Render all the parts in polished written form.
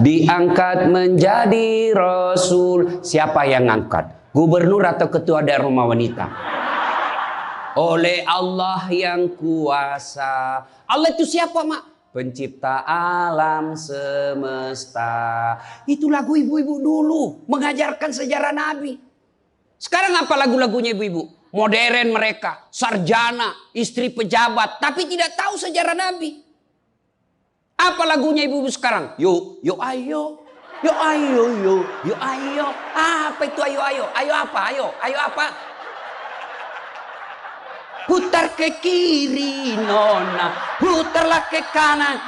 diangkat menjadi rasul. Siapa yang ngangkat? Gubernur atau ketua daerah rumah wanita? Oleh Allah yang kuasa. Allah itu siapa, Mak? Pencipta alam semesta. Itu lagu ibu-ibu dulu mengajarkan sejarah Nabi. Sekarang apa lagu-lagunya ibu-ibu? Modern mereka, sarjana, istri pejabat, tapi tidak tahu sejarah Nabi. Apa lagunya ibu-ibu sekarang? Yuk, yuk ayo. Yuk ayo, yuk ayo. Apa itu ayo ayo? Ayo apa? Ayo apa? Putar ke kiri nona, putarlah ke kanan.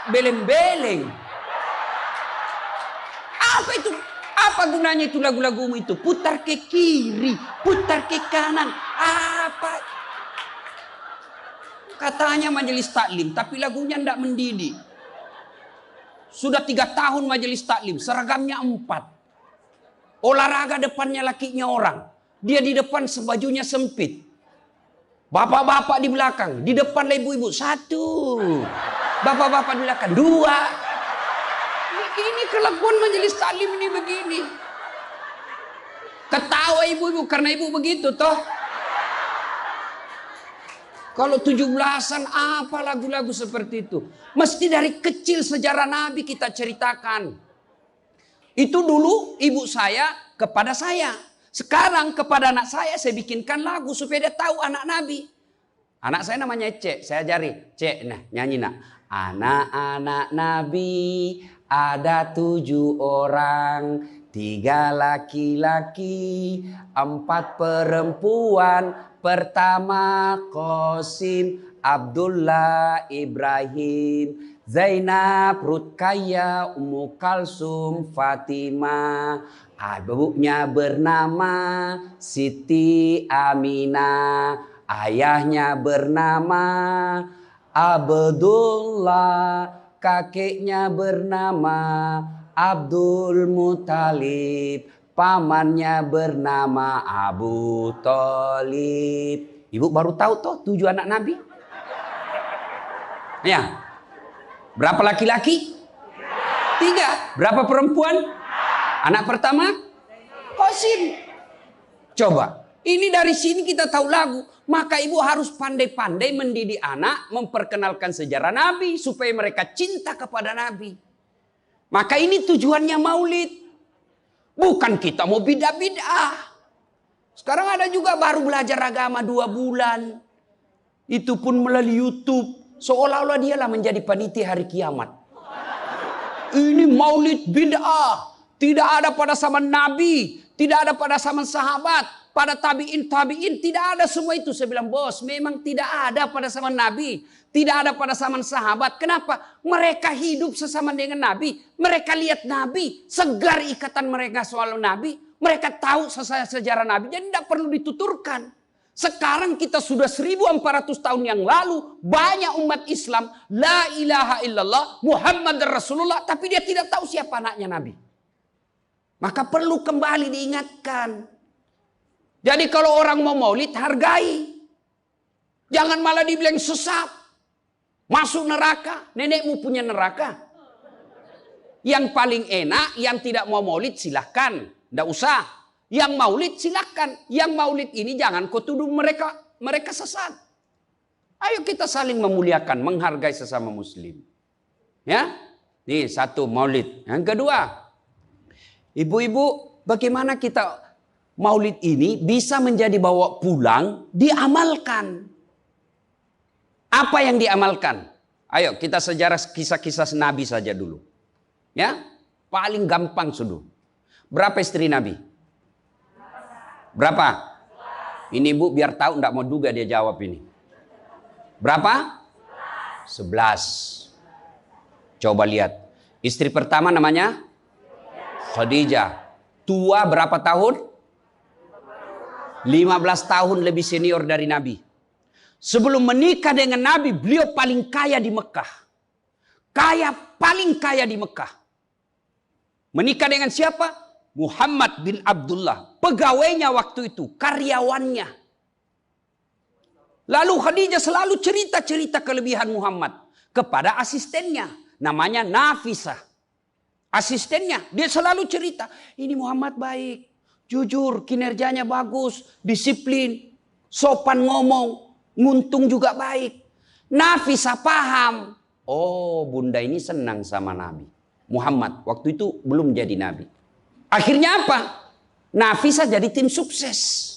Beleng-beleng. Apa itu? Apa gunanya itu lagu-lagumu itu? Putar ke kiri, putar ke kanan. Apa? Katanya majelis taklim, tapi lagunya tidak mendidik. Sudah 3 tahun majelis taklim, seragamnya 4. Olahraga depannya lakinya orang. Dia di depan sebajunya sempit. Bapak-bapak di belakang, di depan ibu-ibu 1. Bapak-bapak di belakang 2. Ini kelakuan majelis taklim ini begini. Ketawa ibu-ibu karena ibu begitu toh. Kalau 17-an apa lagu-lagu seperti itu? Mesti dari kecil sejarah Nabi kita ceritakan. Itu dulu ibu saya kepada saya. Sekarang kepada anak saya bikinkan lagu supaya dia tahu anak Nabi. Anak saya namanya Cek, saya ajari. Cek, nah nyanyi nak. Anak-anak Nabi ada 7 orang, 3 laki-laki, 4 perempuan. Pertama Qasim, Abdullah, Ibrahim, Zainab, Rutkaya, Ummu Kalsum, Fatimah. Ibunya bernama Siti Aminah. Ayahnya bernama Abdullah. Kakeknya bernama Abdul Muthalib. Pamannya bernama Abu Thalib. Ibu baru tahu toh 7 anak Nabi? Ya. Berapa laki-laki? 3. Berapa perempuan? Anak pertama? Qasim. Coba. Ini dari sini kita tahu lagu. Maka ibu harus pandai-pandai mendidik anak. Memperkenalkan sejarah Nabi. Supaya mereka cinta kepada Nabi. Maka ini tujuannya maulid. Bukan kita mau bidah-bidah. Sekarang ada juga baru belajar agama 2 bulan. Itu pun melalui YouTube. Seolah-olah dialah menjadi panitia hari kiamat. Ini maulid bid'ah. Tidak ada pada zaman Nabi. Tidak ada pada zaman sahabat. Pada tabi'in tidak ada semua itu. Saya bilang bos memang tidak ada pada zaman Nabi. Tidak ada pada zaman sahabat. Kenapa? Mereka hidup sesama dengan Nabi. Mereka lihat Nabi. Segar ikatan mereka soal Nabi. Mereka tahu sejarah Nabi. Jadi tidak perlu dituturkan. Sekarang kita sudah 1400 tahun yang lalu. Banyak umat Islam. La ilaha illallah. Muhammad Rasulullah. Tapi dia tidak tahu siapa anaknya Nabi. Maka perlu kembali diingatkan. Jadi kalau orang mau maulid hargai. Jangan malah dibilang sesat. Masuk neraka, nenekmu punya neraka. Yang paling enak, yang tidak mau maulid silahkan. Tidak usah. Yang maulid silahkan. Yang maulid ini jangan kau tuduh mereka sesat. Ayo kita saling memuliakan, menghargai sesama muslim. Ya, ini 1 maulid. Yang kedua, ibu-ibu bagaimana kita maulid ini bisa menjadi bawa pulang, diamalkan. Apa yang diamalkan? Ayo kita sejarah kisah-kisah Nabi saja dulu. Ya, paling gampang sudah. Berapa istri Nabi? Berapa? Ini ibu biar tahu enggak mau duga dia jawab ini. Berapa? 11. Coba lihat. Istri pertama namanya Khadijah. Tua berapa tahun? 15 tahun lebih senior dari Nabi. Sebelum menikah dengan Nabi, beliau paling kaya di Mekah. Paling kaya di Mekah. Menikah dengan siapa? Muhammad bin Abdullah. Pegawainya waktu itu, karyawannya. Lalu Khadijah selalu cerita-cerita kelebihan Muhammad kepada asistennya. Namanya Nafisah. asistennya. Dia selalu cerita, ini Muhammad baik, jujur, kinerjanya bagus, disiplin, sopan ngomong, nguntung juga baik. Nafisa paham. Oh, bunda ini senang sama Nabi Muhammad. Waktu itu belum jadi Nabi. Akhirnya apa? Nafisa jadi tim sukses.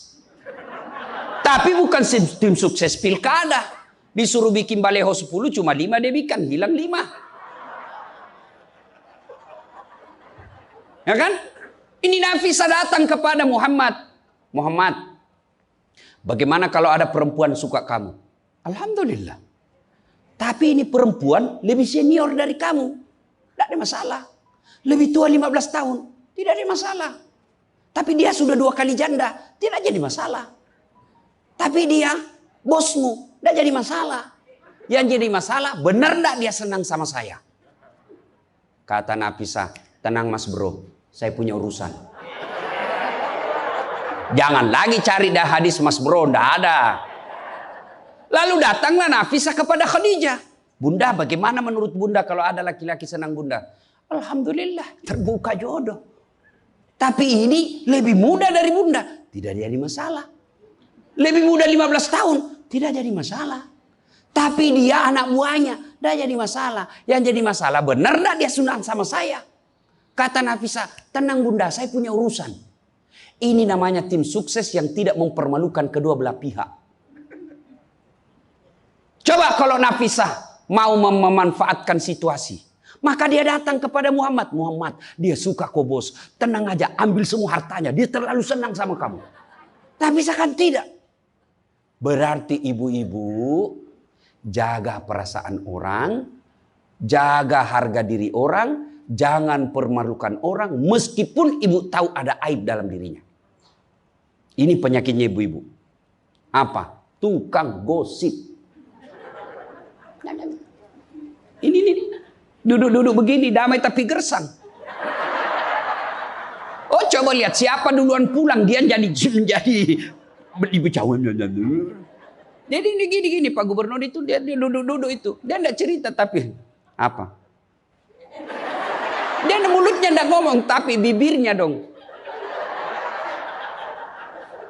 Tapi bukan tim sukses pilkada. Disuruh bikin baleho 10, cuma 5 dia bikin, hilang 5. Ya kan? Ini Nafisa datang kepada Muhammad. Muhammad, bagaimana kalau ada perempuan suka kamu? Alhamdulillah. Tapi ini perempuan lebih senior dari kamu. Tidak ada masalah. Lebih tua 15 tahun. Tidak ada masalah. Tapi dia sudah 2 kali janda. Tidak jadi masalah. Tapi dia bosmu. Tidak jadi masalah. Yang jadi masalah, benar tidak dia senang sama saya? Kata Nafisa, tenang mas bro. Saya punya urusan. Jangan lagi cari dah hadis mas bro. Tidak ada. Lalu datanglah Nafisa kepada Khadijah. Bunda, bagaimana menurut bunda kalau ada laki-laki senang bunda? Alhamdulillah, terbuka jodoh. Tapi ini lebih muda dari bunda. Tidak jadi masalah. Lebih muda 15 tahun. Tidak jadi masalah. Tapi dia anak buahnya. Tidak jadi masalah. Yang jadi masalah, benar tidak dia senang sama saya? Kata Nafisa, tenang bunda, saya punya urusan. Ini namanya tim sukses yang tidak mempermalukan kedua belah pihak. Coba kalau Nafisa mau memanfaatkan situasi. Maka dia datang kepada Muhammad. Muhammad, dia suka kok bos. Tenang aja, ambil semua hartanya. Dia terlalu senang sama kamu. Nafisa kan tidak. Berarti ibu-ibu jaga perasaan orang. Jaga harga diri orang. Jangan permalukan orang. Meskipun ibu tahu ada aib dalam dirinya. Ini penyakitnya ibu-ibu. Apa? Tukang gosip. Ini. Duduk-duduk begini, damai tapi gersang. Oh, coba lihat siapa duluan pulang, dia jadi dibicauin. Jadi ini gini Pak Gubernur itu dia duduk-duduk itu. Dia enggak cerita tapi apa? Dia mulutnya enggak ngomong tapi bibirnya dong.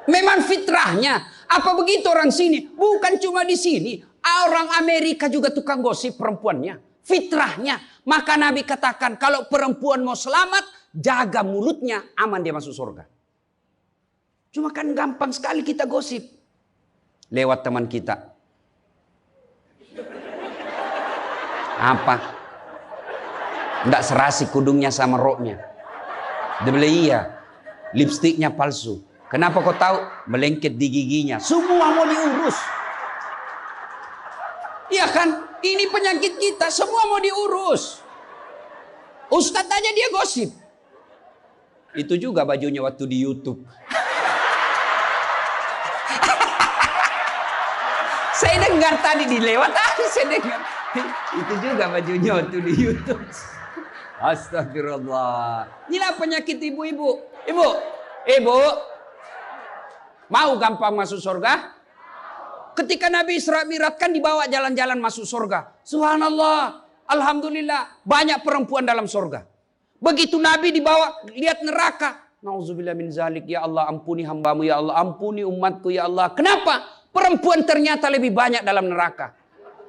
Memang fitrahnya. Apa begitu orang sini? Bukan cuma di sini. Orang Amerika juga tukang gosip perempuannya. Fitrahnya. Maka Nabi katakan kalau perempuan mau selamat, jaga mulutnya, aman dia masuk surga. Cuma kan gampang sekali kita gosip. Lewat teman kita. Apa? Nggak serasi kudungnya sama roknya. Dia bilang iya. Lipstiknya palsu. Kenapa kau tahu? Melengket di giginya. Semua mau diurus. Iya kan? Ini penyakit kita. Semua mau diurus. Ustadz aja dia gosip. Itu juga bajunya waktu di YouTube. Saya dengar tadi dilewat tadi saya dengar. Itu juga bajunya waktu di YouTube. Astagfirullah. Inilah penyakit ibu-ibu. Ibu. Mau gampang masuk surga? Ketika Nabi Isra Mi'raj kan dibawa jalan-jalan masuk surga. Subhanallah. Alhamdulillah. Banyak perempuan dalam surga. Begitu Nabi dibawa lihat neraka. Nauzubillah min zalik. Ya Allah ampuni hambamu. Ya Allah ampuni umatku. Ya Allah. Kenapa? Perempuan ternyata lebih banyak dalam neraka.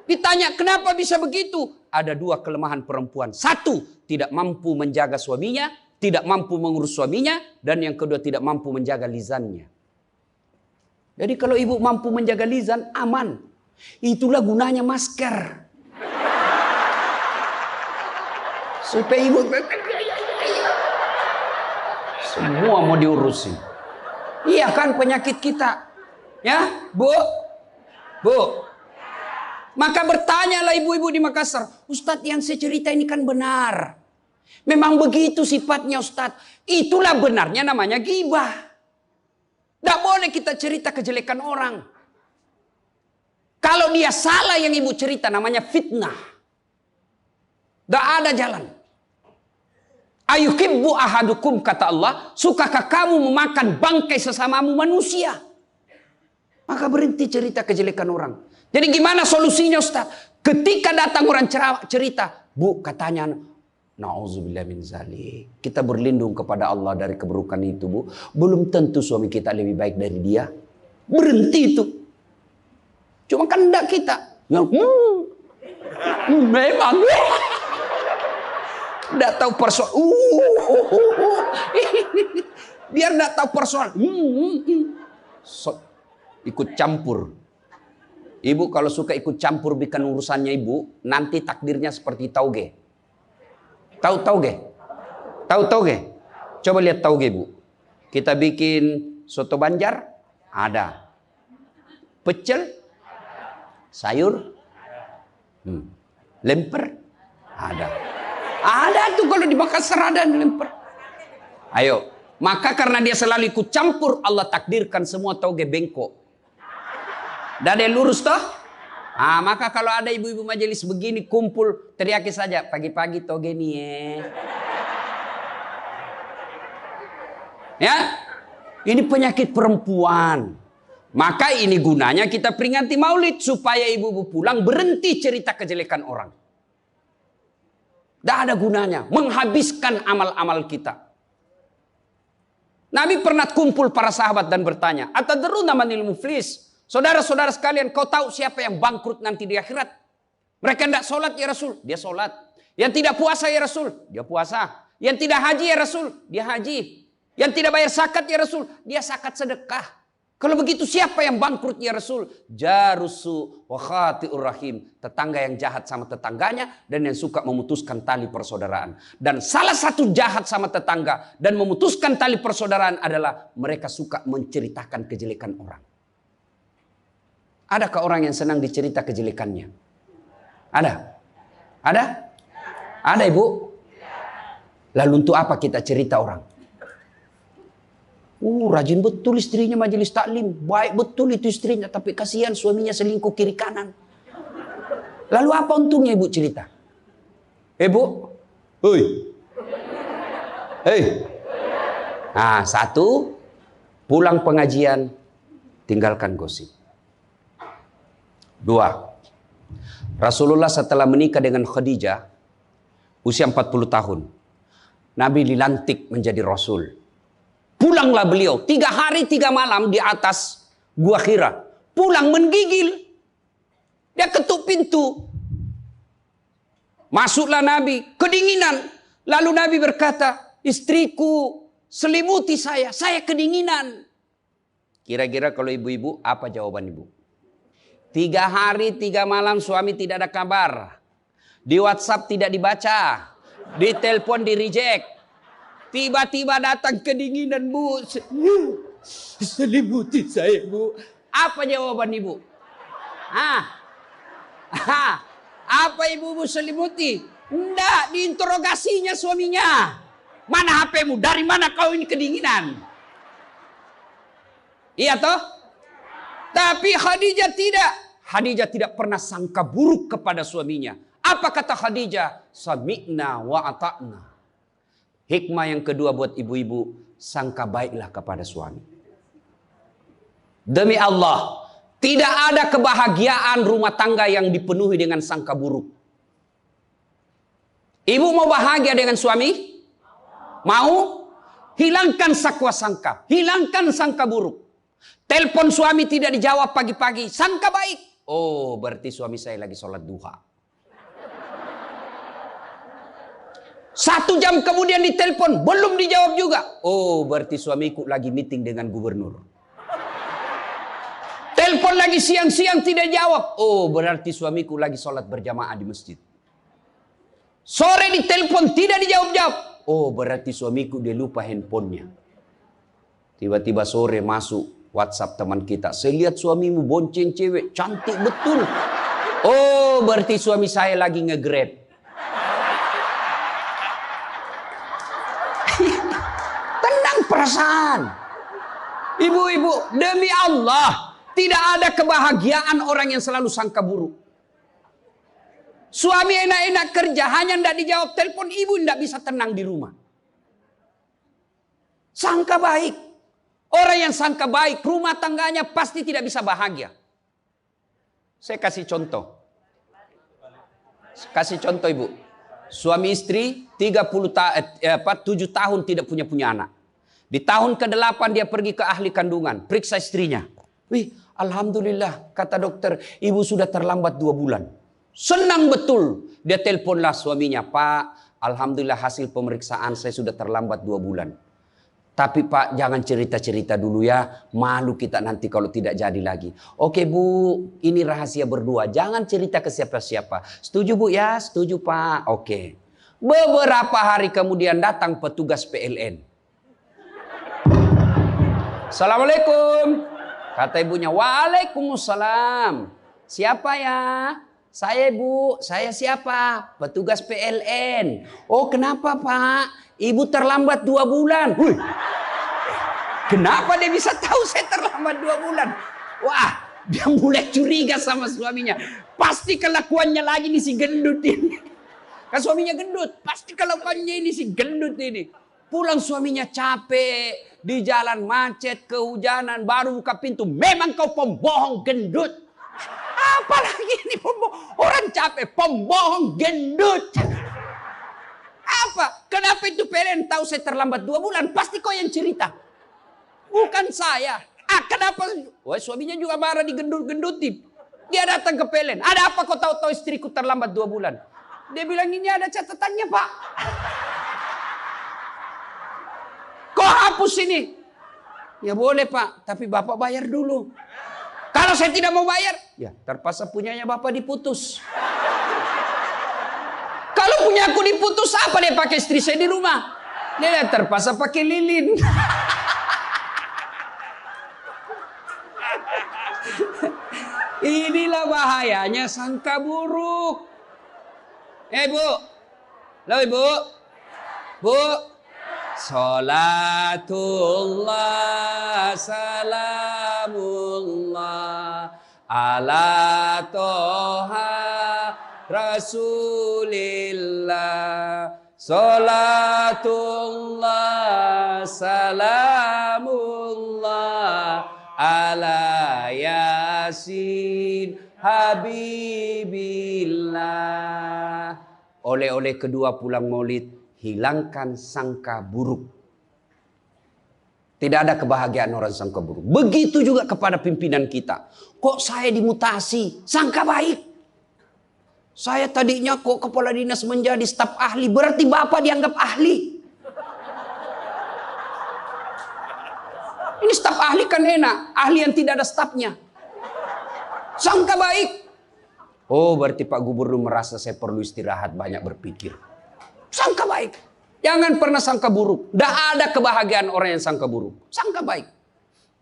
Ditanya kenapa bisa begitu? Ada 2 kelemahan perempuan. 1, tidak mampu menjaga suaminya. Tidak mampu mengurus suaminya. Dan yang kedua tidak mampu menjaga lisannya. Jadi kalau ibu mampu menjaga lisan, aman. Itulah gunanya masker. Supaya ibu semua mau diurusin. Iya kan penyakit kita. Ya, Bu. Maka bertanyalah ibu-ibu di Makassar. Ustadz yang saya cerita ini kan benar. Memang begitu sifatnya Ustadz. Itulah benarnya namanya ghibah. Tidak boleh kita cerita kejelekan orang. Kalau dia salah yang ibu cerita namanya fitnah. Tidak ada jalan. Ayuhibbu ahadukum kata Allah. Sukakah kamu memakan bangkai sesamamu manusia? Maka berhenti cerita kejelekan orang. Jadi gimana solusinya Ustaz? Ketika datang orang cerita. Bu katanya Nauzubillah min zalik. Kita berlindung kepada Allah dari keburukan itu, Bu. Belum tentu suami kita lebih baik dari dia. Berhenti itu. Cuma kan enggak kita. Yang memang enggak tahu persoalan. Biar enggak tahu persoalan. Ikut campur. Ibu kalau suka ikut campur bikin urusannya ibu, nanti takdirnya seperti tauge. Tahu tauge? Tahu tauge? Coba lihat tauge, Bu. Kita bikin soto Banjar, ada. Pecel, sayur, lemper, ada. Ada tuh kalau di Makassar ada lemper. Ayo, maka karena dia selalu ikut campur, Allah takdirkan semua tauge bengkok. Dah ada lurus toh? Maka kalau ada ibu-ibu majelis begini kumpul, teriaki saja, pagi-pagi toge nih ya. Ini penyakit perempuan. Maka ini gunanya kita peringati maulid supaya ibu-ibu pulang berhenti cerita kejelekan orang. Tidak ada gunanya, menghabiskan amal-amal kita. Nabi pernah kumpul para sahabat dan bertanya, atadruna manil muflis? Saudara-saudara sekalian, kau tahu siapa yang bangkrut nanti di akhirat? Mereka tidak sholat ya Rasul, dia sholat. Yang tidak puasa ya Rasul, dia puasa. Yang tidak haji ya Rasul, dia haji. Yang tidak bayar zakat ya Rasul, dia zakat sedekah. Kalau begitu siapa yang bangkrut ya Rasul? Jarusu wa khati'ur rahim. Tetangga yang jahat sama tetangganya dan yang suka memutuskan tali persaudaraan. Dan salah satu jahat sama tetangga dan memutuskan tali persaudaraan adalah mereka suka menceritakan kejelekan orang. Adakah orang yang senang dicerita kejelekannya? Ada? Ada? Ada ibu? Lalu untuk apa kita cerita orang? Rajin betul istrinya majelis taklim. Baik betul itu istrinya. Tapi kasihan suaminya selingkuh kiri kanan. Lalu apa untungnya ibu cerita? Ibu? Hei. Hei. Nah, satu. Pulang pengajian. Tinggalkan gosip. Dua, Rasulullah setelah menikah dengan Khadijah, usia 40 tahun, Nabi dilantik menjadi Rasul. Pulanglah beliau, 3 hari 3 malam di atas Gua Hira. Pulang menggigil. Dia ketuk pintu. Masuklah Nabi, kedinginan. Lalu Nabi berkata, istriku selimuti saya kedinginan. Kira-kira kalau ibu-ibu, apa jawaban ibu? 3 hari 3 malam suami tidak ada kabar. Di WhatsApp tidak dibaca. Di telepon di reject. Tiba-tiba datang kedinginan, Bu. Selimuti saya, Bu. Apa jawaban ibu? Apa ibu selimuti? Enggak, diinterogasinya suaminya. Mana HP-mu? Dari mana kau ini kedinginan? Iya toh? Tapi Khadijah tidak. Khadijah tidak pernah sangka buruk kepada suaminya. Apa kata Khadijah? Sami'na wa ata'na. Hikmah yang kedua buat ibu-ibu, sangka baiklah kepada suami. Demi Allah, tidak ada kebahagiaan rumah tangga yang dipenuhi dengan sangka buruk. Ibu mau bahagia dengan suami? Mau? Hilangkan sakwa sangka, hilangkan sangka buruk. Telepon suami tidak dijawab pagi-pagi, sangka baik. Oh, berarti suami saya lagi sholat duha. 1 jam kemudian ditelepon, belum dijawab juga. Oh, berarti suamiku lagi meeting dengan gubernur. Telepon lagi siang-siang tidak jawab. Oh, berarti suamiku lagi sholat berjamaah di masjid. Sore ditelepon tidak dijawab-jawab. Oh, berarti suamiku dia lupa handphonenya. Tiba-tiba sore masuk WhatsApp teman kita. Saya lihat suamimu bonceng cewek. Cantik betul. Oh, berarti suami saya lagi nge-grab. Tenang perasaan. Ibu-ibu, demi Allah. Tidak ada kebahagiaan orang yang selalu sangka buruk. Suami enak-enak kerja. Hanya tidak dijawab telepon. Ibu tidak bisa tenang di rumah. Sangka baik. Orang yang sangka baik, rumah tangganya pasti tidak bisa bahagia. Saya kasih contoh. Kasih contoh ibu. Suami istri 7 tahun tidak punya anak. Di tahun ke-8 dia pergi ke ahli kandungan, periksa istrinya. Wih, alhamdulillah, kata dokter, ibu sudah terlambat 2 bulan. Senang betul. Dia teleponlah suaminya, Pak, alhamdulillah hasil pemeriksaan saya sudah terlambat 2 bulan. Tapi Pak, jangan cerita-cerita dulu ya, malu kita nanti kalau tidak jadi lagi. Oke Bu, ini rahasia berdua, jangan cerita ke siapa-siapa. Setuju Bu ya? Setuju Pak. Oke. Beberapa hari kemudian datang petugas PLN. Assalamualaikum. Kata ibunya, waalaikumsalam. Siapa ya? Saya Bu, saya siapa? Petugas PLN. Oh kenapa Pak? Ibu terlambat 2 bulan. Wih. Kenapa dia bisa tahu saya terlambat 2 bulan? Wah, dia mulai curiga sama suaminya. Pasti kelakuannya lagi nih si gendut ini. Kan suaminya gendut. Pasti kelakuannya ini si gendut ini. Pulang suaminya capek. Di jalan macet, kehujanan, baru buka pintu. Memang kau pembohong gendut. Apalagi ini pembohong. Orang capek, pembohong gendut. Apa? Kenapa itu PLN tahu saya terlambat 2 bulan? Pasti kau yang cerita. Bukan saya. Kenapa? Wah, suaminya juga marah digendut-gendutin. Dia datang ke PLN. Ada apa kau tahu istriku terlambat 2 bulan? Dia bilang ini ada catatannya Pak. Kau hapus ini. Ya boleh Pak, tapi Bapak bayar dulu. Kalau saya tidak mau bayar, ya terpaksa punyanya Bapak diputus. Kalau punya aku diputus, apa dia pakai istri saya di rumah? Dia terpaksa pakai lilin. Inilah bahayanya sangka buruk. Bu. Halo Ibu. Bu. Salatullah salamullah ala toha Rasulillah. Salatullah salamullah ala Yasin Habibillah. Oleh-oleh kedua pulang maulid, hilangkan sangka buruk. Tidak ada kebahagiaan orang sangka buruk. Begitu juga kepada pimpinan kita. Kok saya dimutasi? Sangka baik. Saya tadinya kok kepala dinas menjadi staf ahli. Berarti Bapak dianggap ahli. Ini staf ahli kan enak. Ahli yang tidak ada stafnya. Sangka baik. Oh berarti Pak Gubernur merasa saya perlu istirahat, banyak berpikir. Sangka baik. Jangan pernah sangka buruk. Tidak ada kebahagiaan orang yang sangka buruk. Sangka baik.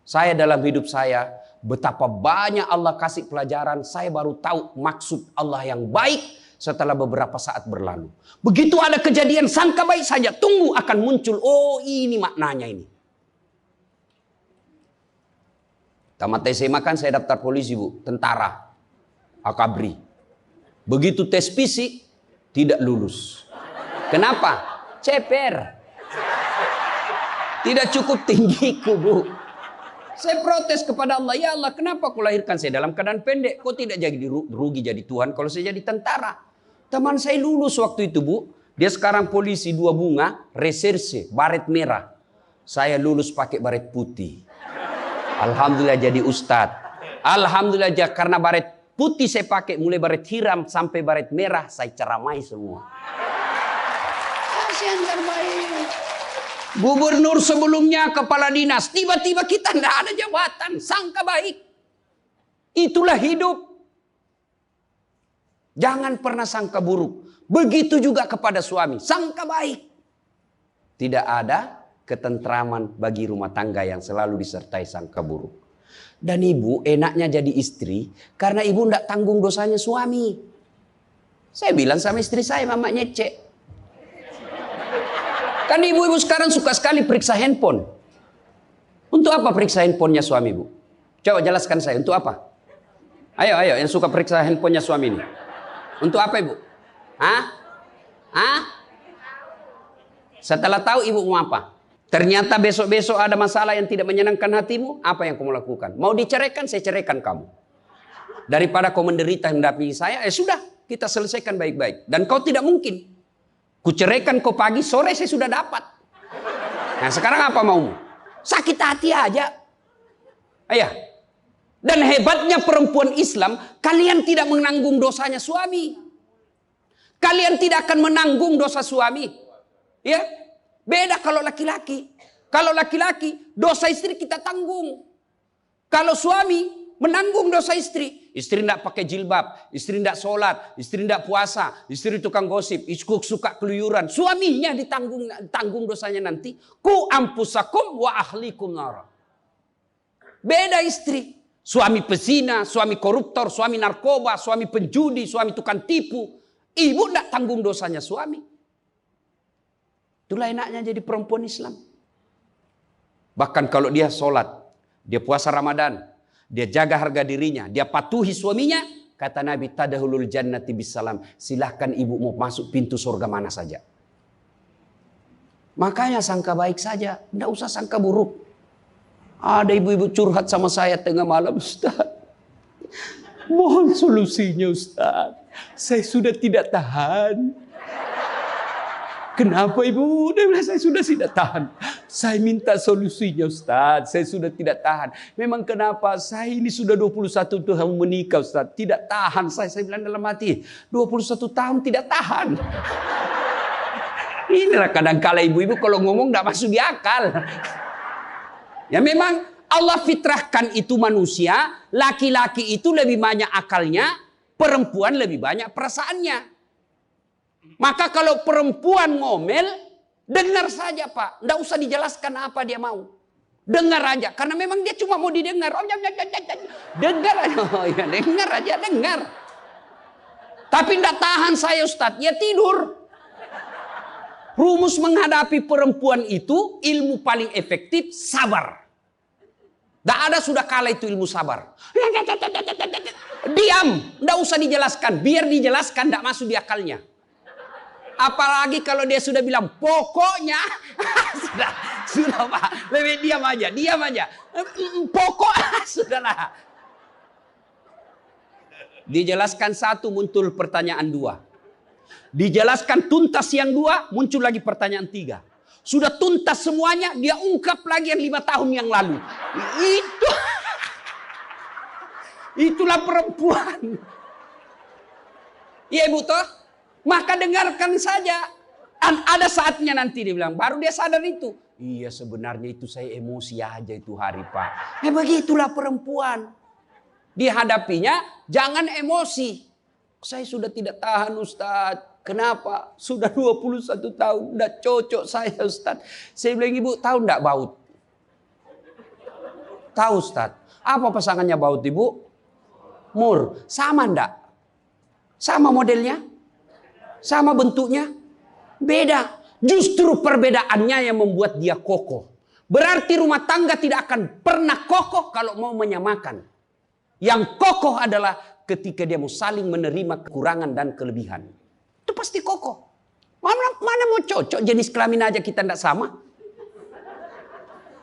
Saya dalam hidup saya, betapa banyak Allah kasih pelajaran. Saya baru tahu maksud Allah yang baik setelah beberapa saat berlalu. Begitu ada kejadian sangka baik saja. Tunggu akan muncul. Oh ini maknanya ini. Tamat SMA kan saya daftar polisi Bu. Tentara. Akabri. Begitu tes fisik. Tidak lulus. Kenapa? Ceper. Tidak cukup tinggiku Bu. Saya protes kepada Allah. Ya Allah kenapa kau lahirkan saya dalam keadaan pendek. Kau tidak jadi rugi jadi Tuhan kalau saya jadi tentara. Teman saya lulus waktu itu Bu. Dia sekarang polisi 2 bunga. Reserse. Baret merah. Saya lulus pakai baret putih. Alhamdulillah jadi ustadz. Alhamdulillah karena baret putih saya pakai. Mulai baret hiram sampai baret merah. Saya ceramai semua. Yang terbaik. Gubernur sebelumnya kepala dinas. Tiba-tiba kita tidak ada jabatan. Sangka baik. Itulah hidup. Jangan pernah sangka buruk. Begitu juga kepada suami. Sangka baik. Tidak ada ketentraman bagi rumah tangga yang selalu disertai sangka buruk. Dan ibu enaknya jadi istri. Karena ibu tidak tanggung dosanya suami. Saya bilang sama istri saya, Mama Nyece. Kan ibu-ibu sekarang suka sekali periksa handphone. Untuk apa periksa handphonenya suami Bu? Coba jelaskan saya, untuk apa? Ayo yang suka periksa handphonenya suami ini. Untuk apa Ibu? Setelah tahu ibu mau apa? Ternyata besok-besok ada masalah yang tidak menyenangkan hatimu. Apa yang kamu lakukan? Mau diceraikan, saya ceraikan kamu. Daripada kau menderita mendampingi saya, sudah. Kita selesaikan baik-baik. Dan kau tidak mungkin. Kuceraikan kau pagi, sore saya sudah dapat. Nah sekarang apa maumu? Sakit hati aja. Ayah. Dan hebatnya perempuan Islam, kalian tidak menanggung dosanya suami. Kalian tidak akan menanggung dosa suami. Ya, beda kalau laki-laki. Kalau laki-laki, dosa istri kita tanggung. Kalau suami menanggung dosa istri. Istri tidak pakai jilbab, istri tidak sholat, istri tidak puasa, istri tukang gosip, istri suka keluyuran. Suaminya ditanggung dosanya nanti. Ku ampusakum wa ahlikum nara. Beda istri. Suami pezina, suami koruptor, suami narkoba, suami penjudi, suami tukang tipu. Ibu tidak tanggung dosanya suami. Itulah enaknya jadi perempuan Islam. Bahkan kalau dia sholat, dia puasa Ramadan, dia jaga harga dirinya, dia patuhi suaminya. Kata Nabi, tadahulul jannati bisalam. Silahkan ibu mau masuk pintu surga mana saja. Makanya sangka baik saja, tidak usah sangka buruk. Ada ibu-ibu curhat sama saya tengah malam, Ustaz. Mohon solusinya Ustaz. Saya sudah tidak tahan. Kenapa ibu? Dia bilang saya sudah tidak tahan. Saya minta solusinya Ustaz. Saya sudah tidak tahan. Memang kenapa? Saya ini sudah 21 tahun menikah Ustaz. Tidak tahan. Saya bilang dalam hati. 21 tahun tidak tahan. Inilah kadang-kala ibu-ibu kalau ngomong tidak masuk di akal. Ya memang Allah fitrahkan itu manusia, laki-laki itu lebih banyak akalnya, perempuan lebih banyak perasaannya. Maka kalau perempuan ngomel, dengar saja Pak, tidak usah dijelaskan apa dia mau. Dengar aja, karena memang dia cuma mau didengar. Dengar aja, oh, ya, dengar aja, dengar. Tapi tidak tahan saya Ustadz, ya tidur. Rumus menghadapi perempuan itu, ilmu paling efektif, sabar. Tidak ada sudah kalah itu ilmu sabar. Diam, tidak usah dijelaskan. Biar dijelaskan, tidak masuk di akalnya. Apalagi kalau dia sudah bilang, pokoknya. sudah Pak, lebih diam aja. Pokok, sudahlah. Dijelaskan satu, muncul pertanyaan dua. Dijelaskan tuntas yang dua, muncul lagi pertanyaan tiga. Sudah tuntas semuanya, dia ungkap lagi yang 5 tahun yang lalu. Itulah perempuan. Iya ibu toh? Maka dengarkan saja. Ada saatnya nanti dia bilang, baru dia sadar itu. Iya sebenarnya itu saya emosi aja itu hari Pak. Begitulah perempuan. Dihadapinya jangan emosi. Saya sudah tidak tahan Ustadz. Kenapa? Sudah 21 tahun. Udah cocok saya Ustadz. Saya bilang ibu tahu enggak baut? Tahu Ustadz. Apa pasangannya baut ibu? Mur. Sama enggak? Sama modelnya? Sama bentuknya? Beda. Justru perbedaannya yang membuat dia kokoh. Berarti rumah tangga tidak akan pernah kokoh kalau mau menyamakan. Yang kokoh adalah ketika dia mau saling menerima kekurangan dan kelebihan. Itu pasti kokoh. Mana mau cocok jenis kelamin aja kita tidak sama.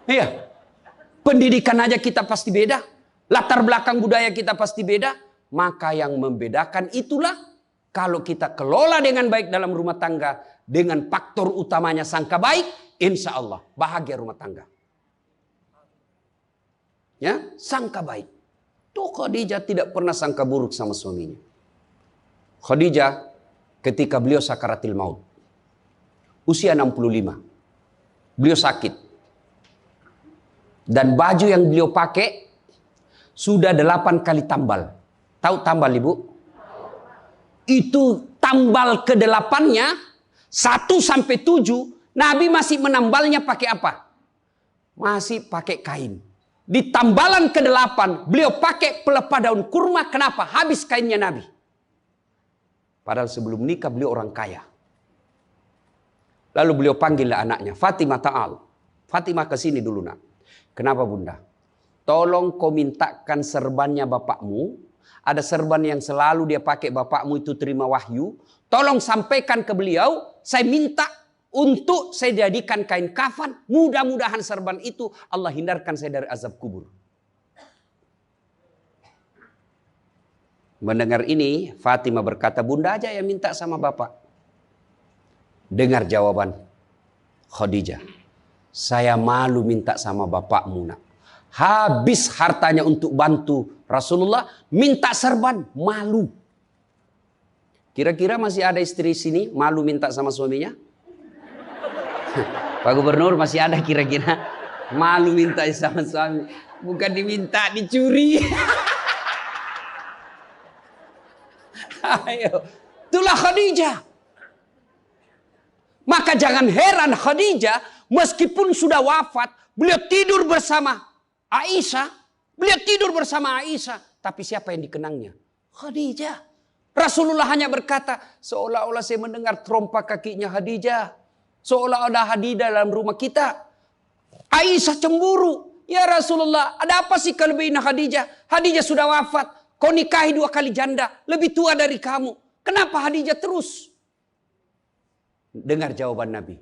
Iya. Pendidikan aja kita pasti beda. Latar belakang budaya kita pasti beda. Maka yang membedakan itulah kalau kita kelola dengan baik dalam rumah tangga. Dengan faktor utamanya sangka baik. Insya Allah bahagia rumah tangga. Ya, sangka baik. Tuh Khadijah tidak pernah sangka buruk sama suaminya. Khadijah ketika beliau sakaratil maut. Usia 65. Beliau sakit. Dan baju yang beliau pakai sudah 8 kali tambal. Tahu tambal ibu? Itu tambal ke-8-nya 1 sampai 7. Nabi masih menambalnya pakai apa? Masih pakai kain. Di tambalan ke-8 beliau pakai pelepah daun kurma. Kenapa? Habis kainnya Nabi. Padahal sebelum nikah beliau orang kaya. Lalu beliau panggillah anaknya. Fatimah ta'al. Fatimah kesini dulu nak. Kenapa bunda? Tolong kau mintakan serbannya bapakmu. Ada serban yang selalu dia pakai bapakmu itu terima wahyu. Tolong sampaikan ke beliau. Saya minta untuk saya jadikan kain kafan. Mudah-mudahan serban itu Allah hindarkan saya dari azab kubur. Mendengar ini, Fatimah berkata, bunda aja yang minta sama bapak. Dengar jawaban Khadijah. Saya malu minta sama bapakmu nak. Habis hartanya untuk bantu Rasulullah, minta serban, malu. Kira-kira masih ada istri sini malu minta sama suaminya? Pak Gubernur, masih ada kira-kira malu minta sama suami? Bukan diminta, dicuri. Ayo, itulah Khadijah. Maka jangan heran Khadijah meskipun sudah wafat, beliau tidur bersama Aisyah. Beliau tidur bersama Aisyah. Tapi siapa yang dikenangnya? Khadijah. Rasulullah hanya berkata, seolah-olah saya mendengar trompa kakinya Khadijah. Seolah ada Khadijah dalam rumah kita. Aisyah cemburu. Ya Rasulullah, ada apa sih kelebihan Khadijah? Khadijah sudah wafat. Kau nikahi 2 kali janda. Lebih tua dari kamu. Kenapa Khadijah terus? Dengar jawaban Nabi.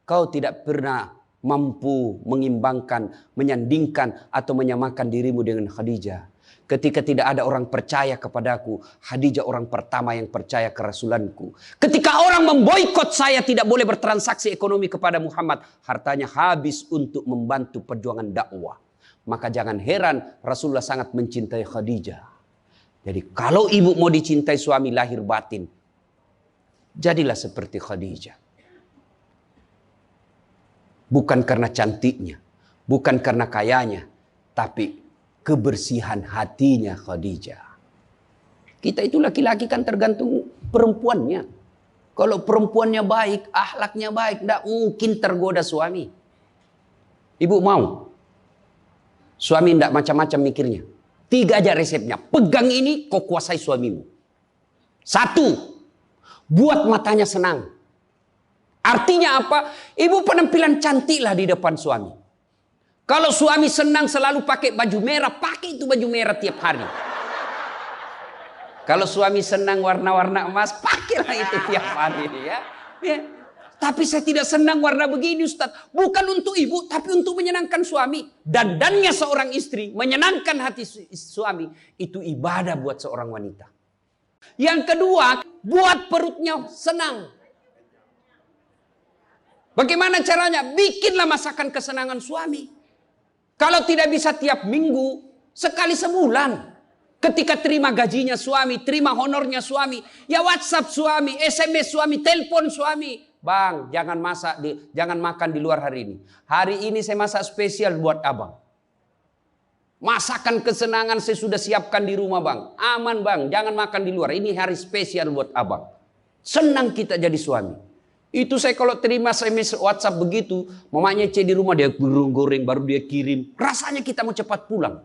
Kau tidak pernah mampu mengimbangkan, menyandingkan atau menyamakan dirimu dengan Khadijah. Ketika tidak ada orang percaya kepadaku, Khadijah orang pertama yang percaya ke Rasulanku. Ketika orang memboikot saya tidak boleh bertransaksi ekonomi kepada Muhammad, hartanya habis untuk membantu perjuangan dakwah. Maka jangan heran Rasulullah sangat mencintai Khadijah. Jadi kalau ibu mau dicintai suami lahir batin, jadilah seperti Khadijah. Bukan karena cantiknya, bukan karena kayanya, tapi kebersihan hatinya Khadijah. Kita itu laki-laki kan tergantung perempuannya. Kalau perempuannya baik, akhlaknya baik, tidak mungkin tergoda suami. Ibu mau? Suami tidak macam-macam mikirnya. 3 aja resepnya. Pegang ini, kau kuasai suamimu. 1, buat matanya senang. Artinya apa? Ibu penampilan cantiklah di depan suami. Kalau suami senang selalu pakai baju merah, pakai itu baju merah tiap hari. Kalau suami senang warna-warna emas, pakailah itu tiap hari. Ya. Tapi saya tidak senang warna begini Ustaz. Bukan untuk ibu, tapi untuk menyenangkan suami. Dandannya seorang istri, menyenangkan hati suami. Itu ibadah buat seorang wanita. Yang kedua, buat perutnya senang. Bagaimana caranya? Bikinlah masakan kesenangan suami. Kalau tidak bisa tiap minggu, sekali sebulan. Ketika terima gajinya suami, terima honornya suami, ya WhatsApp suami, SMS suami, telepon suami. Bang, jangan makan di luar hari ini. Hari ini saya masak spesial buat abang. Masakan kesenangan saya sudah siapkan di rumah bang. Aman bang, jangan makan di luar. Ini hari spesial buat abang. Senang kita jadi suami. Itu saya kalau terima SMS WhatsApp begitu, mamanya C di rumah dia goreng baru dia kirim. Rasanya kita mau cepat pulang.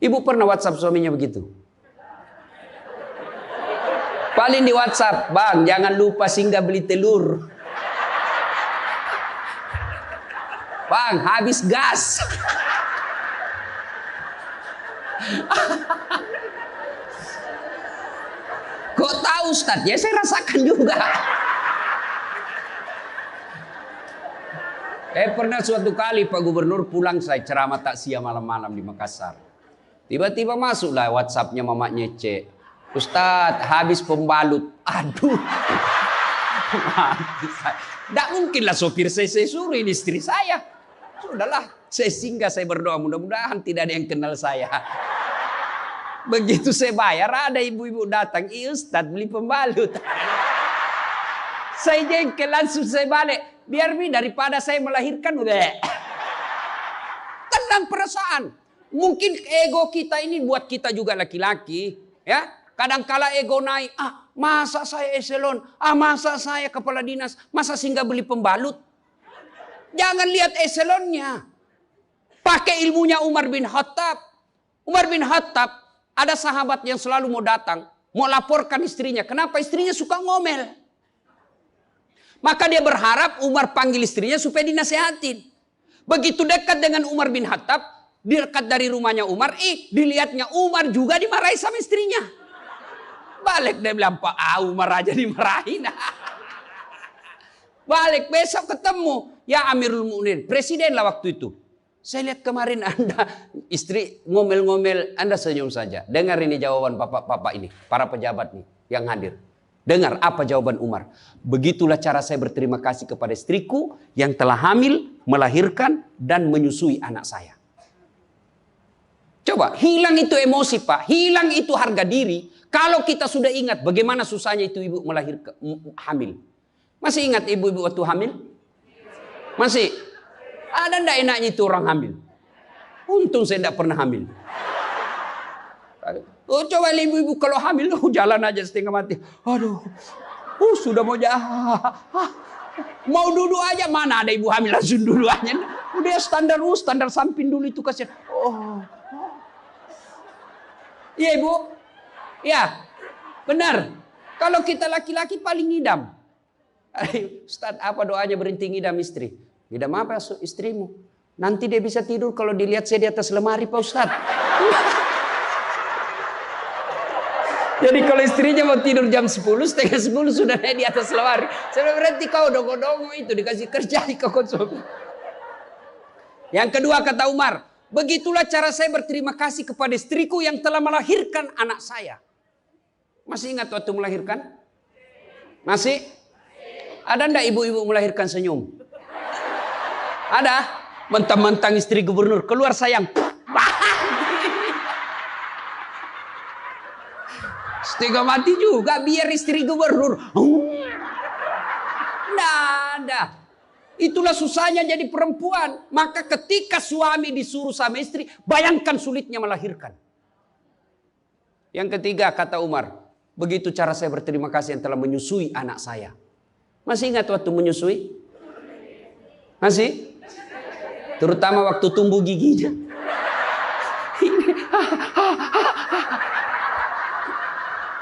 Ibu pernah WhatsApp suaminya begitu? Paling di WhatsApp, bang jangan lupa singgah beli telur. Bang habis gas. Kok tahu Ustaz? Ya saya rasakan juga. Pernah suatu kali Pak Gubernur pulang saya ceramah takziah malam-malam di Makassar. Tiba-tiba masuklah WhatsAppnya mamanya C. Ustaz habis pembalut. Aduh. Tidak mungkinlah sopir saya suruh ini istri saya. Sudahlah saya singgah saya berdoa mudah-mudahan tidak ada yang kenal saya. Begitu saya bayar ada ibu-ibu datang. Iya Ustaz beli pembalut. Saya jengkel langsung saya balik. Biar daripada saya melahirkan udah. Tenang perasaan. Mungkin ego kita ini buat kita juga laki-laki. Ya. Kadangkala ego naik. Masa saya eselon. Masa saya kepala dinas. Masa singgah beli pembalut. Jangan lihat eselonnya. Pakai ilmunya Umar bin Khattab. Umar bin Khattab. Ada sahabat yang selalu mau datang. Mau laporkan istrinya. Kenapa istrinya suka ngomel. Maka dia berharap Umar panggil istrinya supaya dinasehatin. Begitu dekat dengan Umar bin Khattab, dekat dari rumahnya Umar, dilihatnya Umar juga dimarahi sama istrinya. Balik dia bilang, Pak Umar aja dimarahin. Balik besok ketemu, ya Amirul Mukminin, presiden lah waktu itu. Saya lihat kemarin Anda istri ngomel-ngomel, Anda senyum saja. Dengar ini jawaban bapak-bapak ini, para pejabat nih yang hadir. Dengar apa jawaban Umar. Begitulah cara saya berterima kasih kepada istriku yang telah hamil, melahirkan, dan menyusui anak saya. Coba, hilang itu emosi Pak. Hilang itu harga diri. Kalau kita sudah ingat bagaimana susahnya itu ibu melahirkan, hamil. Masih ingat ibu-ibu waktu hamil? Masih? Ada enggak enaknya itu orang hamil? Untung saya enggak pernah hamil. Oh, coba ibu-ibu kalau hamil, jalan aja setengah mati. Aduh, sudah mau mau duduk aja, mana ada ibu hamil langsung duduk aja. Udah standar samping dulu itu kasihan. Iya ibu, ya benar. Kalau kita laki-laki paling ngidam. Ustaz, apa doanya berhenti ngidam istri? Ngidam apa istrimu? Nanti dia bisa tidur kalau dilihat saya di atas lemari Pak Ustaz. Jadi kalau istrinya mau tidur jam 10, setengah 10 sudah naik di atas lemari. Saya berarti kau dongo-dongo itu dikasih kerja di konsumsi. Yang kedua kata Umar, begitulah cara saya berterima kasih kepada istriku yang telah melahirkan anak saya. Masih ingat waktu melahirkan? Masih? Ada enggak ibu-ibu melahirkan senyum? Ada? Mentang-mentang istri gubernur, keluar sayang. Setengah mati juga biar istri gubernur. Nggak ada. Itulah susahnya jadi perempuan. Maka ketika suami disuruh sama istri, bayangkan sulitnya melahirkan. Yang ketiga kata Umar, begitu cara saya berterima kasih yang telah menyusui anak saya. Masih ingat waktu menyusui? Masih? Terutama waktu tumbuh giginya.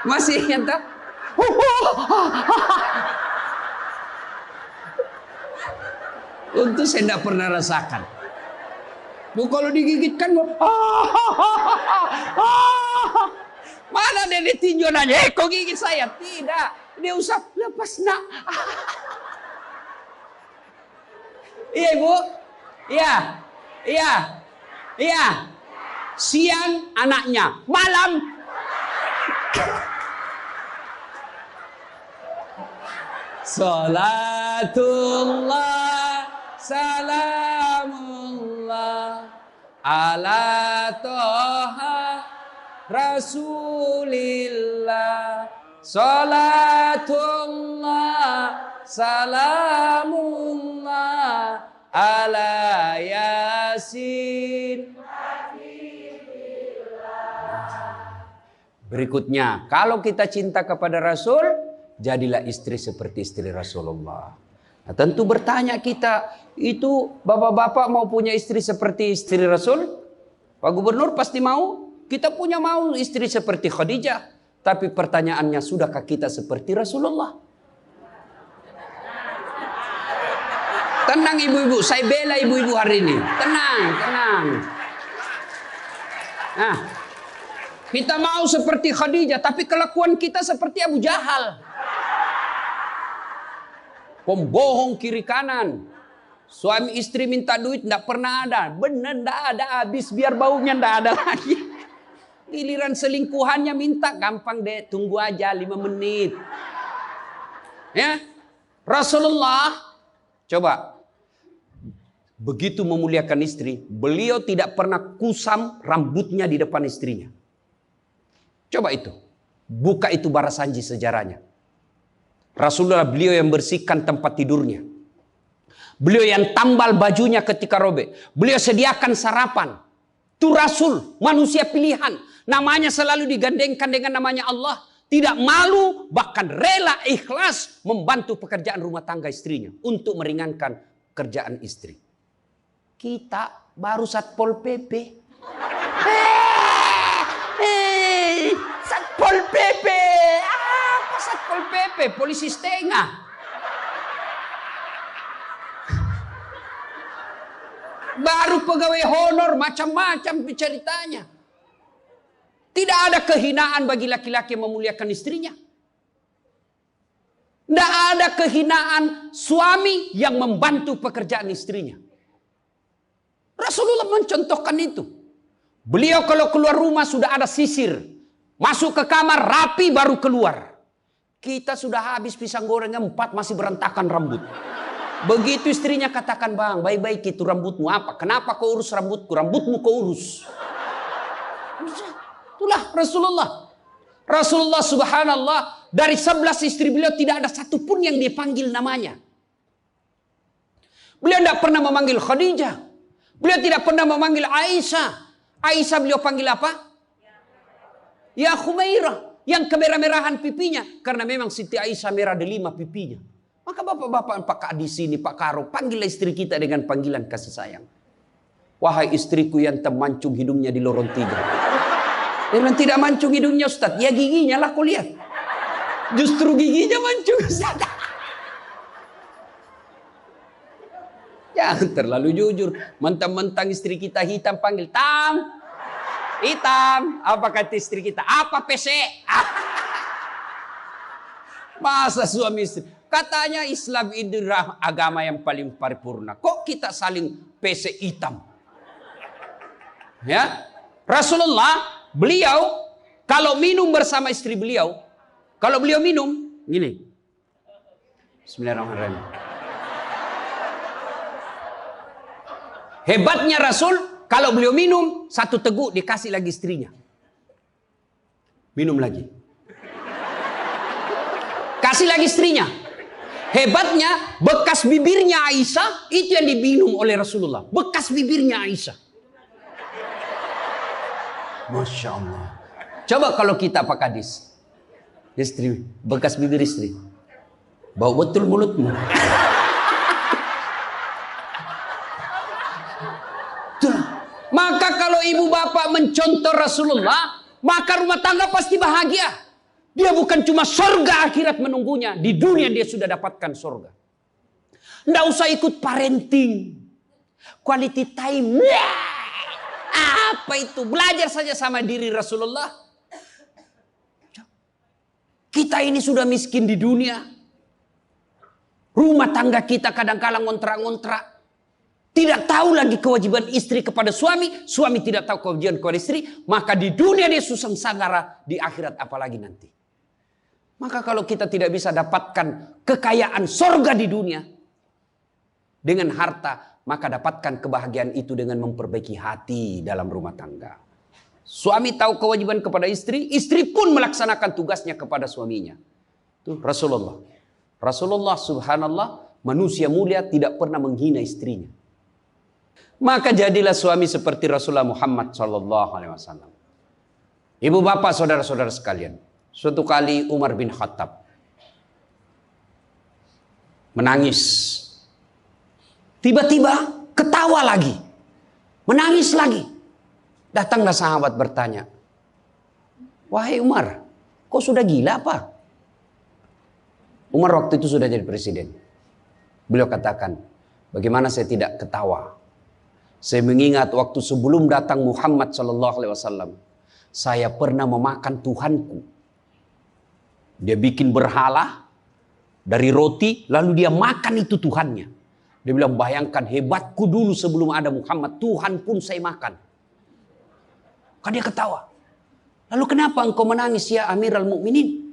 Masih ingat tak? Untuk saya tidak pernah rasakan. Kalau digigit kan mana dia ditinjau nanya, kok gigit saya? Tidak, dia usah lepas nak. Iya ibu, iya. Siang anaknya, malam. Salatullah salamullah ala toha rasulillah. Salatullah salamullah ala yasin. Berikutnya, kalau kita cinta kepada Rasul, jadilah istri seperti istri Rasulullah. Nah, tentu bertanya kita, itu bapak-bapak mau punya istri seperti istri Rasul? Pak Gubernur pasti mau. Kita punya mau istri seperti Khadijah. Tapi pertanyaannya, sudahkah kita seperti Rasulullah? Tenang ibu-ibu, saya bela ibu-ibu hari ini. Tenang. Nah, kita mau seperti Khadijah, tapi kelakuan kita seperti Abu Jahal. Pembohong kiri kanan. Suami istri minta duit tidak pernah ada. Benar tidak ada, habis biar baunya tidak ada lagi. Giliran selingkuhannya minta, gampang deh, tunggu aja 5 menit. Ya, Rasulullah coba begitu memuliakan istri, beliau tidak pernah kusam rambutnya di depan istrinya. Coba itu, buka itu Barasanji sejarahnya. Rasulullah beliau yang bersihkan tempat tidurnya. Beliau yang tambal bajunya ketika robek. Beliau sediakan sarapan. Itu Rasul, manusia pilihan. Namanya selalu digandengkan dengan namanya Allah. Tidak malu, bahkan rela ikhlas membantu pekerjaan rumah tangga istrinya. Untuk meringankan kerjaan istri. Kita baru Satpol PP. Satpol PP. Apa Satpol PP? Polisi setengah. Baru pegawai honor, macam-macam ceritanya. Tidak ada kehinaan bagi laki-laki yang memuliakan istrinya. Tidak ada kehinaan suami yang membantu pekerjaan istrinya. Rasulullah mencontohkan itu. Beliau kalau keluar rumah sudah ada sisir. Masuk ke kamar rapi baru keluar. Kita sudah habis pisang gorengnya 4 masih berantakan rambut. Begitu istrinya katakan, bang, baik-baik itu rambutmu apa? Kenapa kau urus rambutku? Rambutmu kau urus. Itulah Rasulullah. Rasulullah subhanallah, dari 11 istri beliau tidak ada satupun yang dia panggil namanya. Beliau tidak pernah memanggil Khadijah. Beliau tidak pernah memanggil Aisyah. Aisyah beliau panggil apa? Ya Khumairah. Yang kemerah-merahan pipinya. Karena memang Siti Aisyah merah delima pipinya. Maka bapak-bapak Pak di sini, Pak Karo, panggillah istri kita dengan panggilan kasih sayang. Wahai istriku yang termancung hidungnya di lorong 3. Yang tidak mancung hidungnya Ustaz. Ya giginya lah kau lihat. Justru giginya mancung Ustaz. Jangan terlalu jujur. Mentang-mentang istri kita hitam panggil Tam. Hitam. Apa kata istri kita? Apa PC? Masa suami istri? Katanya Islam itu agama yang paling paripurna. Kok kita saling PC hitam? Ya, Rasulullah beliau kalau minum bersama istri beliau, kalau beliau minum gini. Bismillahirrahmanirrahim. Hebatnya Rasul. Kalau beliau minum, 1 teguk dikasih lagi istrinya. Minum lagi. Kasih lagi istrinya. Hebatnya, bekas bibirnya Aisyah, itu yang diminum oleh Rasulullah. Bekas bibirnya Aisyah. Masya Allah. Coba kalau kita Pak Kadis. Istri, bekas bibir istri. Bau betul mulutmu. Maka kalau ibu bapak mencontoh Rasulullah, maka rumah tangga pasti bahagia. Dia bukan cuma surga akhirat menunggunya. Di dunia dia sudah dapatkan surga. Nggak usah ikut parenting. Quality time. Apa itu? Belajar saja sama diri Rasulullah. Kita ini sudah miskin di dunia. Rumah tangga kita kadang-kala ngontrak-ngontrak. Tidak tahu lagi kewajiban istri kepada suami. Suami tidak tahu kewajiban kepada istri. Maka di dunia dia susah sanggara. Di akhirat apalagi nanti. Maka kalau kita tidak bisa dapatkan kekayaan sorga di dunia. Dengan harta. Maka dapatkan kebahagiaan itu dengan memperbaiki hati dalam rumah tangga. Suami tahu kewajiban kepada istri. Istri pun melaksanakan tugasnya kepada suaminya. Itu Rasulullah. Rasulullah subhanallah. Manusia mulia tidak pernah menghina istrinya. Maka jadilah suami seperti Rasulullah Muhammad SAW. Ibu bapak saudara-saudara sekalian. Suatu kali Umar bin Khattab menangis. Tiba-tiba ketawa lagi. Menangis lagi. Datanglah sahabat bertanya. Wahai Umar, kau sudah gila apa? Umar waktu itu sudah jadi presiden. Beliau katakan, bagaimana saya tidak ketawa? Saya mengingat waktu sebelum datang Muhammad SAW, saya pernah memakan Tuhanku. Dia bikin berhala dari roti, lalu dia makan itu Tuhannya. Dia bilang, bayangkan hebatku dulu sebelum ada Muhammad, Tuhan pun saya makan. Kan dia ketawa. Lalu kenapa engkau menangis ya Amirul Mukminin?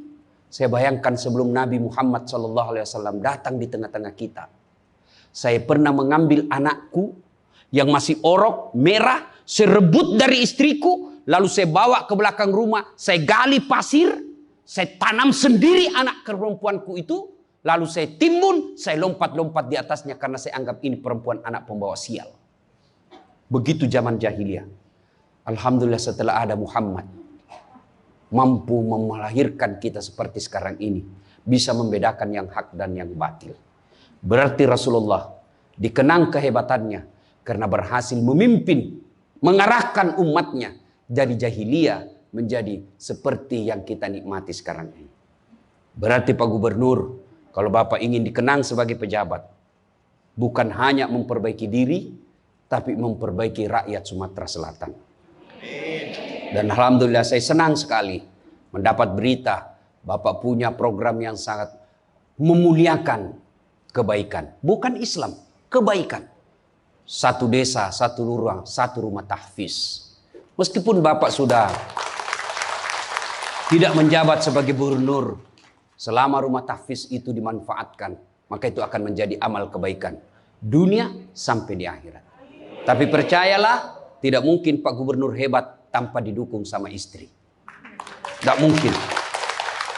Saya bayangkan sebelum Nabi Muhammad SAW datang di tengah-tengah kita. Saya pernah mengambil anakku yang masih orok, merah, saya rebut dari istriku, lalu saya bawa ke belakang rumah, saya gali pasir, saya tanam sendiri anak perempuanku itu, lalu saya timbun, saya lompat-lompat di atasnya karena saya anggap ini perempuan anak pembawa sial. Begitu zaman jahiliyah. Alhamdulillah setelah ada Muhammad, mampu melahirkan kita seperti sekarang ini, bisa membedakan yang hak dan yang batil. Berarti Rasulullah dikenang kehebatannya, karena berhasil memimpin, mengarahkan umatnya dari jahiliyah menjadi seperti yang kita nikmati sekarang ini. Berarti Pak Gubernur, kalau Bapak ingin dikenang sebagai pejabat, bukan hanya memperbaiki diri, tapi memperbaiki rakyat Sumatera Selatan. Dan Alhamdulillah saya senang sekali mendapat berita Bapak punya program yang sangat memuliakan kebaikan. Bukan Islam, kebaikan. 1 desa, 1 lurah, 1 rumah tahfiz. Meskipun Bapak sudah tidak menjabat sebagai gubernur, Selama rumah tahfiz itu dimanfaatkan, maka itu akan menjadi amal kebaikan dunia sampai di akhirat. Tapi percayalah, tidak mungkin Pak Gubernur hebat tanpa didukung sama istri. Tidak mungkin.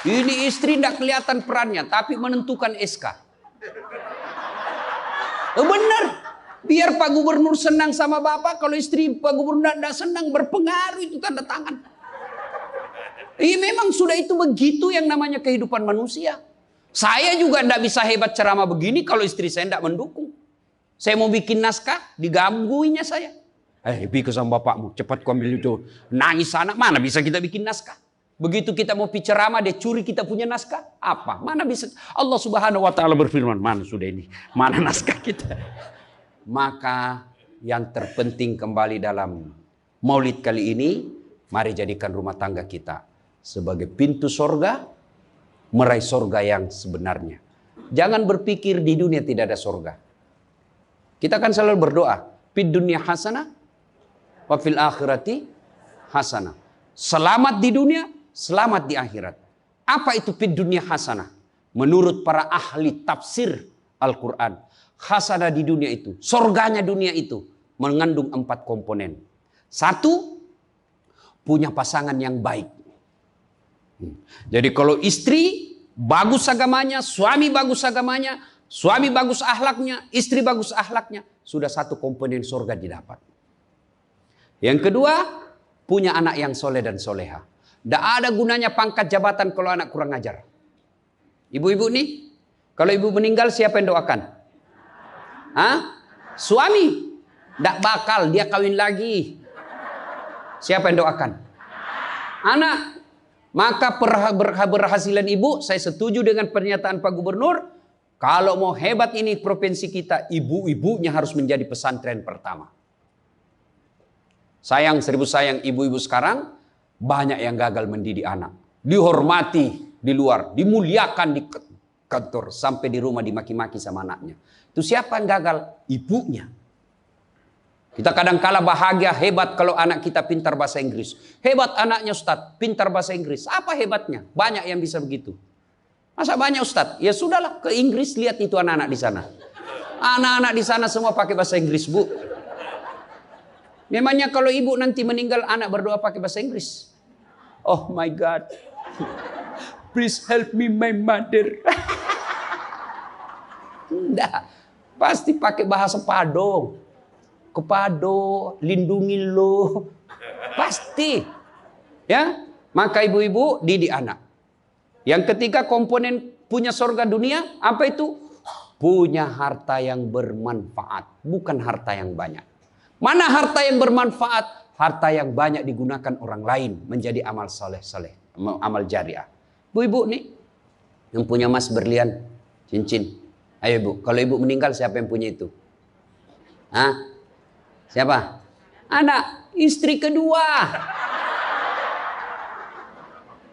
Ini istri tidak kelihatan perannya, tapi menentukan SK. Benar. Biar Pak Gubernur senang sama Bapak, kalau istri Pak Gubernur tidak senang, berpengaruh itu tanda tangan. Memang sudah itu begitu yang namanya kehidupan manusia. Saya juga tidak bisa hebat ceramah begini kalau istri saya tidak mendukung. Saya mau bikin naskah, digangguinya saya. Bikin sama bapakmu, cepat kau ambil itu. Nangis sana, mana bisa kita bikin naskah? Begitu kita mau ceramah, dia curi kita punya naskah. Apa? Mana bisa? Allah Subhanahu wa Ta'ala berfirman, mana sudah ini? Mana naskah kita? Maka yang terpenting kembali dalam maulid kali ini, mari jadikan rumah tangga kita sebagai pintu sorga, meraih sorga yang sebenarnya. Jangan berpikir di dunia tidak ada sorga. Kita kan selalu berdoa, fid dunya hasanah, wa fil akhirati hasanah. Selamat di dunia, selamat di akhirat. Apa itu fid dunya hasanah? Menurut para ahli tafsir Al-Quran, hasanah di dunia itu, sorganya dunia itu, mengandung 4 komponen. 1, punya pasangan yang baik. Jadi kalau istri bagus agamanya, suami bagus agamanya, suami bagus akhlaknya, istri bagus akhlaknya, sudah 1 komponen surga didapat. Yang kedua, punya anak yang soleh dan soleha. Tidak ada gunanya pangkat jabatan kalau anak kurang ajar. Ibu-ibu nih, kalau ibu meninggal siapa yang doakan? Suami. Tidak bakal, dia kawin lagi. Siapa yang doakan? Anak. Maka berhasilan ibu, saya setuju dengan pernyataan Pak Gubernur. Kalau mau hebat ini provinsi kita, ibu-ibunya harus menjadi pesantren pertama. Sayang, seribu sayang, ibu-ibu sekarang banyak yang gagal mendidik anak. Dihormati di luar, dimuliakan di kantor, sampai di rumah dimaki-maki sama anaknya. Itu siapa yang gagal? Ibunya. Kita kadang-kala bahagia, hebat kalau anak kita pintar bahasa Inggris. Hebat anaknya Ustaz, pintar bahasa Inggris. Apa hebatnya? Banyak yang bisa begitu. Masa banyak Ustaz? Ya sudahlah, ke Inggris lihat itu anak-anak di sana. Anak-anak di sana semua pakai bahasa Inggris, Bu. Memangnya kalau ibu nanti meninggal, anak berdoa pakai bahasa Inggris? Oh my God. Please help me my mother. Enggak. Pasti pakai bahasa Padang. Kepado, lindungi lo. Pasti. Ya, maka ibu-ibu didik anak. Yang ketiga komponen punya surga dunia, apa itu? Punya harta yang bermanfaat, bukan harta yang banyak. Mana harta yang bermanfaat? Harta yang banyak digunakan orang lain menjadi amal soleh-soleh, amal jariah. Bu-ibu nih, yang punya emas berlian, cincin. Ayo ibu, kalau ibu meninggal siapa yang punya itu? Siapa? Anak, istri kedua.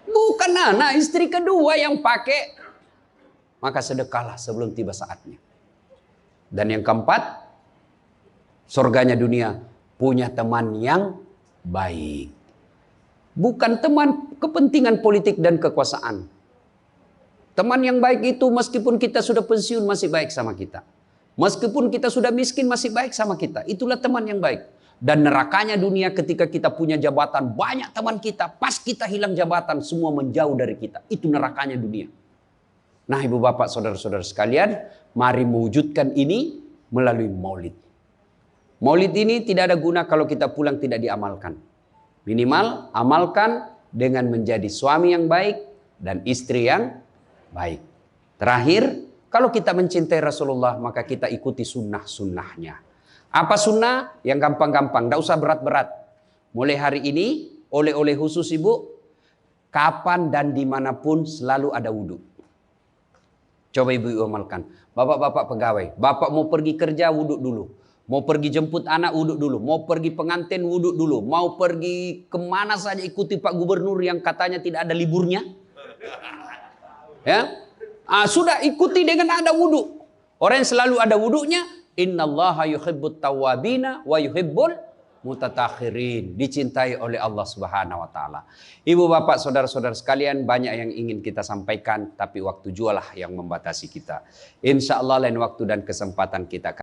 Bukan anak, istri kedua yang pakai. Maka sedekahlah sebelum tiba saatnya. Dan yang keempat, surganya dunia, punya teman yang baik. Bukan teman kepentingan politik dan kekuasaan. Teman yang baik itu meskipun kita sudah pensiun masih baik sama kita. Meskipun kita sudah miskin masih baik sama kita. Itulah teman yang baik. Dan nerakanya dunia ketika kita punya jabatan. Banyak teman kita. Pas kita hilang jabatan semua menjauh dari kita. Itu nerakanya dunia. Nah ibu bapak saudara-saudara sekalian. Mari mewujudkan ini melalui maulid. Maulid ini tidak ada guna kalau kita pulang tidak diamalkan. Minimal amalkan dengan menjadi suami yang baik. Dan istri yang baik. Terakhir. Kalau kita mencintai Rasulullah, maka kita ikuti sunnah-sunnahnya. Apa sunnah? Yang gampang-gampang, tidak usah berat-berat. Mulai hari ini, oleh-oleh khusus ibu, kapan dan dimanapun selalu ada wudhu. Coba ibu amalkan. Bapak-bapak pegawai, bapak mau pergi kerja, wudhu dulu. Mau pergi jemput anak, wudhu dulu. Mau pergi pengantin, wudhu dulu. Mau pergi kemana saja, ikuti Pak Gubernur yang katanya tidak ada liburnya. Ya. Sudah ikuti dengan ada wudhu. Orang yang selalu ada wudhunya, innallaha yuhibbut tawwabina wa yuhibbul Mutatakhirin, dicintai oleh Allah Subhanahu wa taala. Ibu bapak saudara-saudara sekalian, banyak yang ingin kita sampaikan tapi waktu jualah yang membatasi kita. Insya Allah lain waktu dan kesempatan kita